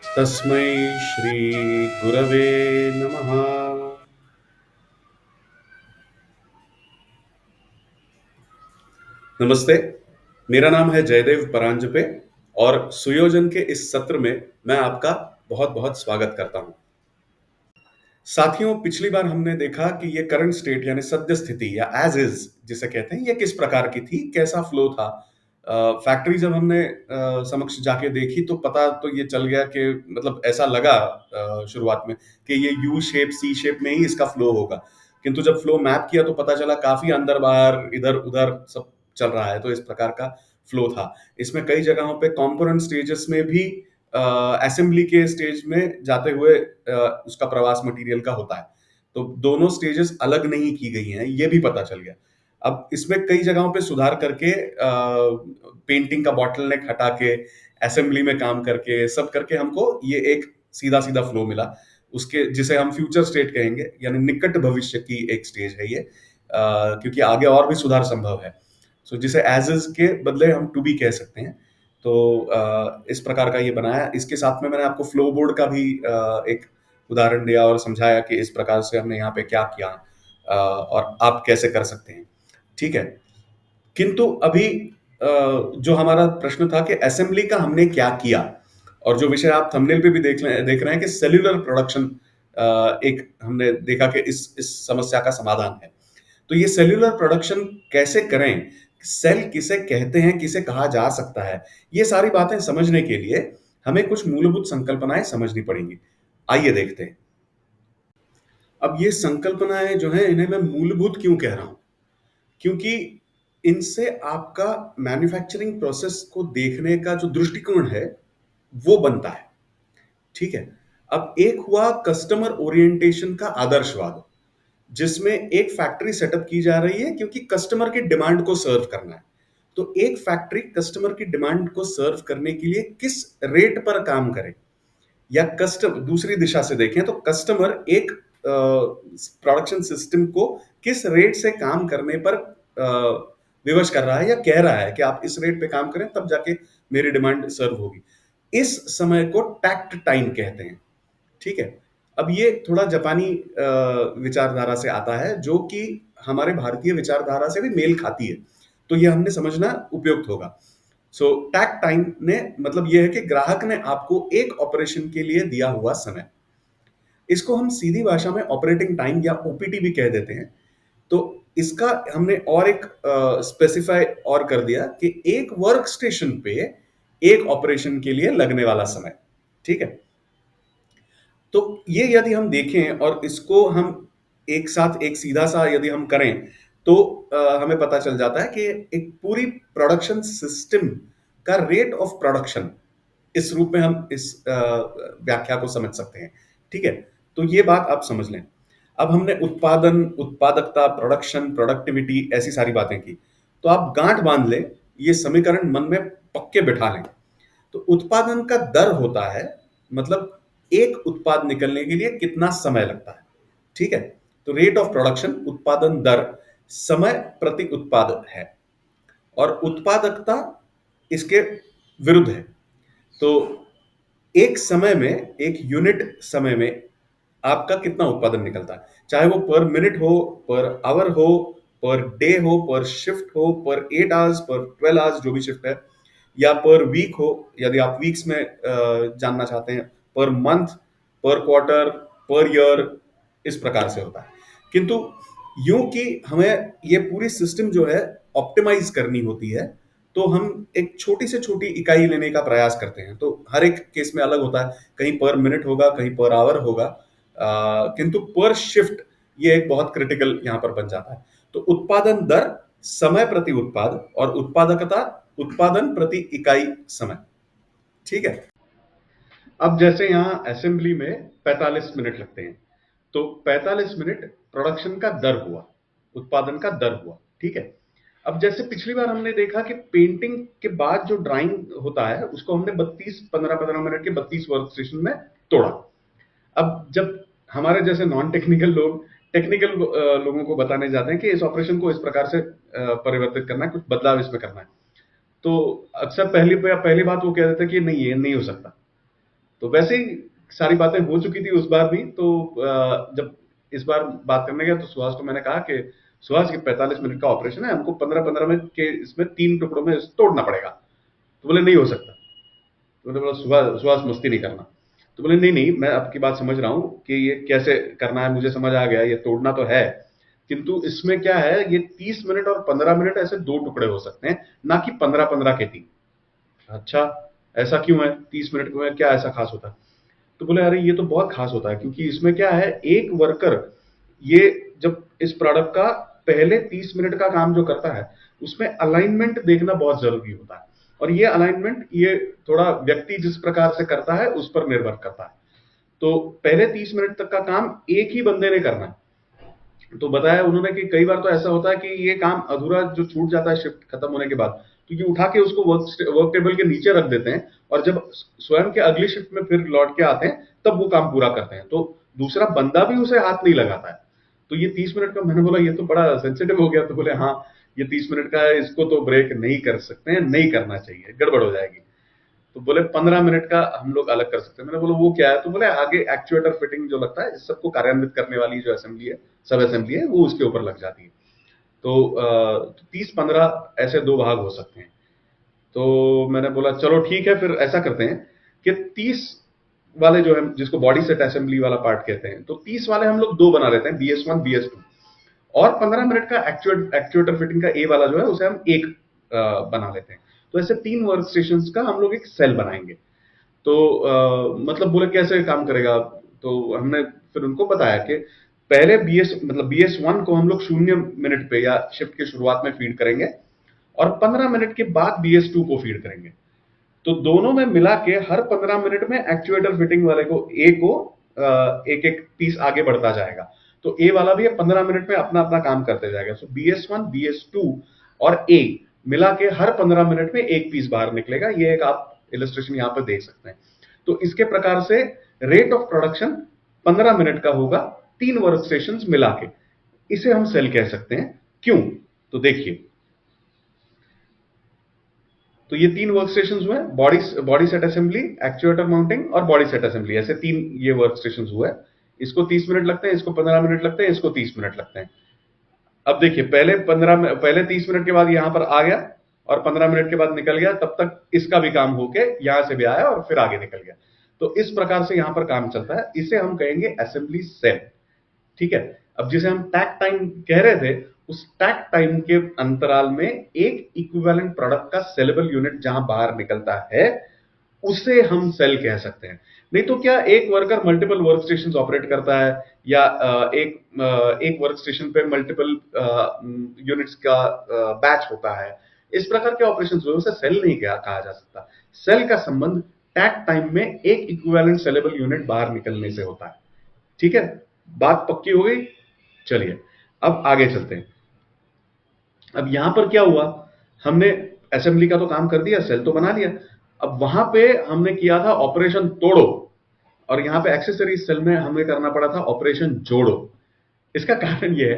तस्मै श्री गुरवे नमः। नमस्ते, मेरा नाम है जयदेव परांजपे और सुयोजन के इस सत्र में मैं आपका बहुत-बहुत स्वागत करता हूं। साथियों, पिछली बार हमने देखा कि ये करंट स्टेट यानी सद्य स्थिति या एज इज जिसे कहते हैं, ये किस प्रकार की थी, कैसा फ्लो था। फैक्ट्री जब हमने समक्ष जाके देखी तो पता तो ये चल गया कि मतलब ऐसा लगा शुरुआत में कि ये यू शेप सी शेप में ही इसका फ्लो होगा, किंतु जब फ्लो मैप किया तो पता चला काफी अंदर बाहर इधर उधर सब चल रहा है। तो इस प्रकार का फ्लो था। इसमें कई जगहों पे कॉम्पोनेंट स्टेजेस में भी असेंबली के स्टेज में जाते हुए उसका प्रवास मटेरियल का होता है। तो दोनों स्टेजेस अलग नहीं की गई हैं, ये भी पता चल गया। अब इसमें कई जगहों पे सुधार करके पेंटिंग का बॉटलनेक हटा के असेंबली में काम करके सब करके हमको ये एक सीधा सीधा फ्लो मिला, उसके जिसे हम फ्यूचर स्टेट कहेंगे, यानी निकट भविष्य की एक स्टेज है ये। क्योंकि आगे और भी सुधार संभव है। सो जिसे एज इज के बदले हम टू बी कह सकते हैं। तो इस प्रकार का ये बनाया। इसके साथ में मैंने आपको फ्लो बोर्ड का भी एक उदाहरण दिया और समझाया कि इस प्रकार से हमने यहाँ पे क्या किया, और आप कैसे कर सकते हैं। ठीक है। किंतु अभी जो हमारा प्रश्न था कि असेंबली का हमने क्या किया, और जो विषय आप थंबनेल पे भी देख रहे हैं कि सेल्यूलर प्रोडक्शन, एक हमने देखा कि इस समस्या का समाधान है। तो ये सेल्यूलर प्रोडक्शन कैसे करें, सेल किसे कहते हैं, किसे कहा जा सकता है, ये सारी बातें समझने के लिए हमें कुछ मूलभूत संकल्पनाएं समझनी पड़ेंगी। आइए देखते हैं। अब ये संकल्पनाएं जो हैं, इन्हें मैं मूलभूत क्यों कह रहा हूं? क्योंकि इनसे आपका मैन्युफैक्चरिंग प्रोसेस को देखने का जो दृष्टिकोण है, वो बनता है। ठीक है। अब एक हुआ कस्टमर ओरिएंटेशन का आदर्शवाद, जिसमें एक फैक्ट्री सेटअप की जा रही है क्योंकि कस्टमर की डिमांड को सर्व करना है। तो एक फैक्ट्री कस्टमर की डिमांड को सर्व करने के लिए किस रेट पर काम करे, या कस्टम दूसरी दिशा से देखें तो कस्टमर एक प्रोडक्शन सिस्टम को किस रेट से काम करने पर विवश कर रहा है या कह रहा है कि आप इस रेट पे काम करें तब जाके मेरी डिमांड सर्व होगी। इस समय को टैक्ट टाइम कहते हैं। ठीक है। अब ये थोड़ा जापानी विचारधारा से आता है, जो कि हमारे भारतीय विचारधारा से भी मेल खाती है। तो ये हमने समझना उपयुक्त होगा। सो टैक्ट टाइम ने मतलब ये है कि ग्राहक ने आपको एक ऑपरेशन के लिए दिया हुआ समय, इसको हम सीधी भाषा में ऑपरेटिंग टाइम या ओपीटी भी कह देते हैं। तो इसका हमने और एक स्पेसिफाई और कर दिया कि एक वर्क स्टेशन पे एक ऑपरेशन के लिए लगने वाला समय। ठीक है। तो ये यदि हम देखें और इसको हम एक साथ एक सीधा सा यदि हम करें तो हमें पता चल जाता है कि एक पूरी प्रोडक्शन सिस्टम का रेट ऑफ प्रोडक्शन, इस रूप में हम इस व्याख्या को समझ सकते हैं। ठीक है। तो ये बात आप समझ लें। अब हमने उत्पादन, उत्पादकता, प्रोडक्शन, प्रोडक्टिविटी, ऐसी सारी बातें की। तो आप गांठ बांध लें, ये समीकरण मन में पक्के बिठा लें। तो उत्पादन का दर होता है, मतलब एक उत्पाद निकलने के लिए कितना समय लगता है। ठीक है। तो रेट ऑफ प्रोडक्शन उत्पादन दर समय प्रति उत्पाद है, और उत्पादकता इसके विरुद्ध है। तो एक समय में, एक यूनिट समय में आपका कितना उत्पादन निकलता है, चाहे वो पर मिनट हो, पर आवर हो, पर डे हो, पर शिफ्ट हो, पर 8 आवर्स, पर 12 आवर्स, जो भी शिफ्ट है, या पर वीक हो, यदि आप वीक्स में जानना चाहते हैं, पर मंथ, पर क्वार्टर, पर ईयर, इस प्रकार से होता है। किंतु यूं कि हमें ये पूरी सिस्टम जो है ऑप्टिमाइज करनी होती है, तो हम एक छोटी से छोटी इकाई लेने का प्रयास करते हैं। तो हर एक केस में अलग होता है, कहीं पर मिनट होगा, कहीं पर आवर होगा, किंतु पर शिफ्ट ये एक बहुत क्रिटिकल यहां पर बन जाता है। तो उत्पादन दर समय प्रति उत्पाद, और उत्पादकता उत्पादन प्रति इकाई समय। ठीक है। अब जैसे यहां असेंबली में 45 मिनट लगते हैं, तो 45 मिनट प्रोडक्शन का दर हुआ, उत्पादन का दर हुआ। ठीक है। अब जैसे पिछली बार हमने देखा कि पेंटिंग के बाद जो ड्राइंग होता है उसको हमने 15 मिनट के 32 वर्क स्टेशन में तोड़ा। अब जब हमारे जैसे नॉन टेक्निकल लोग टेक्निकल लोगों को बताने जाते हैं कि इस ऑपरेशन को इस प्रकार से परिवर्तित करना है, कुछ बदलाव इसमें करना है, तो अक्सर पहली बात वो कह देते हैं कि नहीं, ये नहीं हो सकता। तो वैसे ही सारी बातें हो चुकी थी उस बार भी। तो जब इस बार बात करने गया तो सुहास को मैंने कहा कि सुहास, ये 45 मिनट का ऑपरेशन है, हमको 15-15 मिनट के इसमें 3 टुकड़ों में तोड़ना पड़ेगा। तो बोले नहीं हो सकता। तो मैंने बोला सुहास सुहास मस्ती नहीं करना। तो बोले नहीं नहीं, मैं आपकी बात समझ रहा हूँ कि ये कैसे करना है, मुझे समझ आ गया, ये तोड़ना तो है, किंतु इसमें क्या है, ये 30 मिनट और 15 मिनट ऐसे 2 टुकड़े हो सकते हैं, ना कि 15-15 के 3। अच्छा, ऐसा क्यों है? 30 मिनट में क्या ऐसा खास होता है? तो बोले अरे ये तो बहुत खास होता है, क्योंकि इसमें क्या है, एक वर्कर ये जब इस प्रोडक्ट का पहले 30 मिनट का काम जो करता है, उसमें अलाइनमेंट देखना बहुत जरूरी होता है। और ये अलाइनमेंट ये थोड़ा व्यक्ति जिस प्रकार से करता है उस पर निर्भर करता है। तो पहले 30 मिनट तक का काम एक ही बंदे ने करना है। तो बताया उन्होंने कि कई बार तो ऐसा होता है कि ये काम अधूरा जो छूट जाता है शिफ्ट खत्म होने के बाद, क्योंकि उठा के उसको वर्क टेबल के नीचे रख देते हैं, और जब स्वयं के अगली शिफ्ट में फिर लौट के आते हैं तब वो काम पूरा करते हैं, तो दूसरा बंदा भी उसे हाथ नहीं लगाता है। तो ये 30 मिनट का, मैंने बोला ये तो बड़ा सेंसिटिव हो गया। तो बोले हाँ, ये 30 मिनट का है, इसको तो ब्रेक नहीं कर सकते हैं, नहीं करना चाहिए, गड़बड़ हो जाएगी। तो बोले 15 मिनट का हम लोग अलग कर सकते हैं। मैंने बोला वो क्या है? तो बोले आगे एक्चुएटर फिटिंग जो लगता है, इस सबको कार्यान्वित करने वाली जो असेंबली है, सब असेंबली है, वो उसके ऊपर लग जाती है। तो 30-15 ऐसे 2 भाग हो सकते हैं। तो मैंने बोला चलो ठीक है, फिर ऐसा करते हैं कि 30 वाले जो है, जिसको बॉडी सेट असेंबली वाला पार्ट कहते हैं, तो 30 वाले हम लोग 2 बना लेते हैं, BS1 BS2, और 15 मिनट का एक्चुएटर फिटिंग का ए वाला जो है उसे हम एक बना लेते हैं। तो ऐसे 3 वर्क स्टेशन का हम लोग एक सेल बनाएंगे। तो मतलब बोले कैसे काम करेगा? तो हमने फिर उनको बताया कि पहले BS1 को हम लोग 0 मिनट पे या शिफ्ट की शुरुआत में फीड करेंगे, और 15 मिनट के बाद BS2 को फीड करेंगे। तो दोनों में मिला के हर 15 मिनट में एक्चुएटर फिटिंग वाले को ए को एक एक पीस आगे बढ़ता जाएगा। तो ए वाला भी 15 मिनट में अपना अपना काम करते जाएगा। सो BS1 BS2 और ए मिला के हर 15 मिनट में एक पीस बाहर निकलेगा। ये एक आप इलस्ट्रेशन यहां पर देख सकते हैं। तो इसके प्रकार से रेट ऑफ प्रोडक्शन 15 मिनट का होगा, 3 वर्क स्टेशन मिला के। इसे हम सेल कह सकते हैं। क्यों? तो देखिए, तो ये 3 वर्क स्टेशन हुए, body set assembly, actuator mounting और बॉडी सेट असेंबली, ऐसे 3 ये वर्क स्टेशन हुए। इसको 30 मिनट लगते हैं, इसको 15 मिनट लगते हैं, इसको 30 मिनट लगते हैं। अब देखिए, पहले 30 मिनट के बाद यहां पर आ गया, और 15 मिनट के बाद निकल गया, तब तक इसका भी काम होके यहां से भी आया और फिर आगे निकल गया। तो इस प्रकार से यहां पर काम चलता है। इसे हम कहेंगे असेंबली सेल। ठीक है। अब जिसे हम टैक टाइम कह रहे थे, उस टैक टाइम के अंतराल में एक इक्विवेलेंट प्रोडक्ट का सेलेबल यूनिट जहां बाहर निकलता है, उसे हम सेल कह सकते हैं। नहीं तो क्या एक worker multiple work station operate करता है, या एक वर्क स्टेशन पे मल्टीपल यूनिट्स का बैच होता है, इस प्रकार के ऑपरेशन जो उसे सेल नहीं कहा जा सकता। सेल का संबंध टैक टाइम में एक इक्विवेलेंट सेलेबल यूनिट बाहर निकलने से होता है। ठीक है, बात पक्की हो गई। चलिए अब आगे चलते हैं। अब यहां पर क्या हुआ, हमने असेंबली का तो काम कर दिया, सेल तो बना लिया। अब वहां पे हमने किया था ऑपरेशन तोड़ो, और यहां पे एक्सेसरीज सेल में हमें करना पड़ा था ऑपरेशन जोड़ो। इसका कारण यह है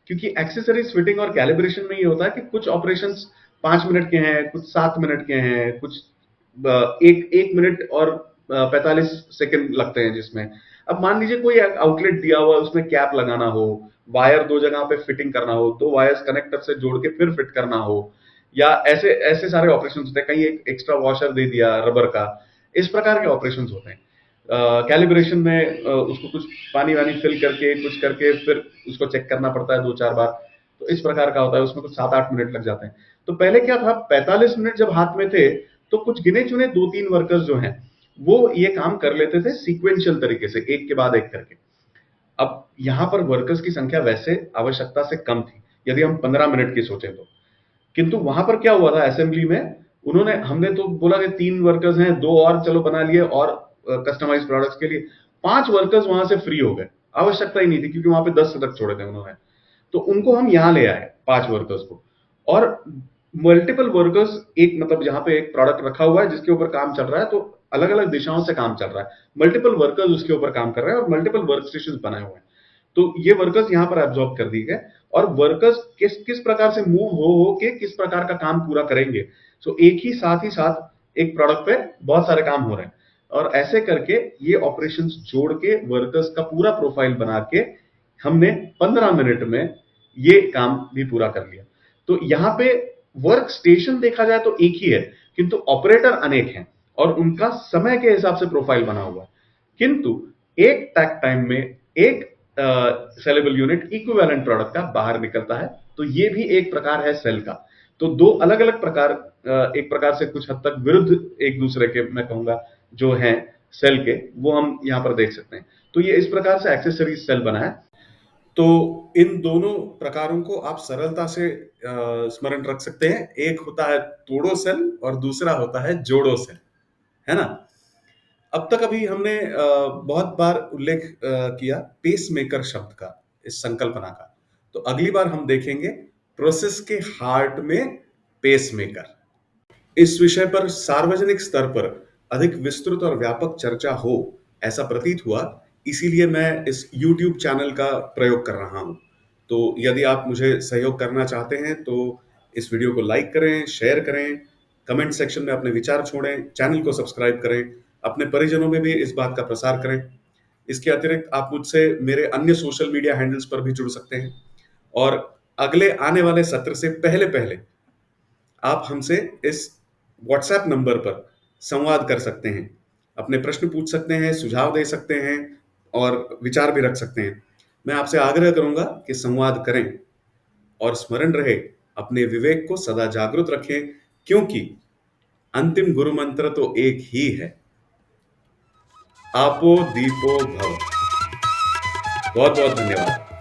क्योंकि एक्सेसरीज फिटिंग और कैलिब्रेशन में ये होता है कि कुछ ऑपरेशंस 5 मिनट के हैं, कुछ 7 मिनट के हैं, कुछ एक मिनट और 45 सेकंड लगते हैं जिसमें। अब मान लीजिए कोई आउटलेट दिया हुआ, उसमें कैप लगाना हो, वायर 2 जगह पे फिटिंग करना हो, 2 वायर्स कनेक्टर से जोड़ के फिर फिट करना हो, या ऐसे ऐसे सारे ऑपरेशन होते हैं। कहीं एक एक्स्ट्रा वॉशर दे दिया रबर का, इस प्रकार के ऑपरेशन होते हैं। कैलिब्रेशन में उसको कुछ पानी वानी फिल करके कुछ करके फिर उसको चेक करना पड़ता है 2-4 बार। तो इस प्रकार का होता है, उसमें कुछ 7-8 मिनट लग जाते हैं। तो पहले क्या था, 45 मिनट जब हाथ में थे, तो कुछ गिने चुने 2-3 वर्कर्स जो हैं, वो ये काम कर लेते थे सीक्वेंशियल तरीके से, एक के बाद एक करके। अब यहां पर वर्कर्स की संख्या वैसे आवश्यकता से कम थी, यदि हम 15 मिनट की सोचें तो। किंतु वहां पर क्या हुआ था असेंबली में, हमने तो बोला कि 3 वर्कर्स हैं, 2 और चलो बना लिए, और कस्टमाइज प्रोडक्ट्स के लिए 5 वर्कर्स वहां से फ्री हो गए। आवश्यकता ही नहीं थी, क्योंकि वहां पे 10 सदक छोड़े थे उन्होंने। तो उनको हम यहां ले आए 5 वर्कर्स को, और मल्टीपल वर्कर्स, एक मतलब जहां पे एक प्रोडक्ट रखा हुआ है जिसके ऊपर काम चल रहा है, तो अलग अलग दिशाओं से काम चल रहा है, मल्टीपल वर्कर्स उसके ऊपर काम कर रहे हैं, और मल्टीपल वर्क स्टेशन बनाए हुए हैं। तो ये वर्कर्स यहां पर एब्जॉर्ब कर दिए गए, और वर्कर्स किस किस प्रकार से मूव हो के किस प्रकार का काम पूरा करेंगे। सो एक ही साथ एक प्रोडक्ट पे बहुत सारे काम हो रहे हैं। और ऐसे करके ये ऑपरेशंस जोड़ के वर्कर्स का पूरा प्रोफाइल बना के हमने 15 मिनट में ये काम भी पूरा कर लिया। तो यहां पे वर्क स्टेशन देखा जाए तो एक ही है, किंतु ऑपरेटर अनेक हैं और उनका समय के हिसाब से प्रोफाइल बना हुआ है। किंतु एक टैक टाइम में एक सेलेबल यूनिट इक्विवेलेंट प्रोडक्ट का बाहर निकलता है। तो ये भी एक प्रकार है सेल का। तो दो अलग अलग प्रकार, एक प्रकार से कुछ हद तक विरुद्ध एक दूसरे के, मैं कहूंगा, जो हैं सेल के, वो हम यहां पर देख सकते हैं। तो ये इस प्रकार से एक्सेसरीज सेल बना है। तो इन दोनों प्रकारों को आप सरलता से स्मरण रख सकते हैं। एक होता है तोड़ो सेल और दूसरा होता है जोड़ो सेल, है ना। अब तक अभी हमने बहुत बार उल्लेख किया पेसमेकर शब्द का, इस संकल्पना का। तो अगली बार हम देखेंगे प्रोसेस के हार्ट में पेसमेकर। इस विषय पर सार्वजनिक स्तर पर अधिक विस्तृत और व्यापक चर्चा हो, ऐसा प्रतीत हुआ, इसीलिए मैं इस YouTube चैनल का प्रयोग कर रहा हूं। तो यदि आप मुझे सहयोग करना चाहते हैं तो इस वीडियो को लाइक करें, शेयर करें, कमेंट सेक्शन में अपने विचार छोड़ें, चैनल को सब्सक्राइब करें, अपने परिजनों में भी इस बात का प्रसार करें। इसके अतिरिक्त आप मुझसे मेरे अन्य सोशल मीडिया हैंडल्स पर भी जुड़ सकते हैं और अगले आने वाले सत्र से पहले पहले आप हमसे इस व्हाट्सएप नंबर पर संवाद कर सकते हैं, अपने प्रश्न पूछ सकते हैं, सुझाव दे सकते हैं और विचार भी रख सकते हैं। मैं आपसे आग्रह करूंगा कि संवाद करें और स्मरण रहे, अपने विवेक को सदा जागृत रखें, क्योंकि अंतिम गुरु मंत्र तो एक ही है, आपो दीपो भव। बहुत बहुत धन्यवाद।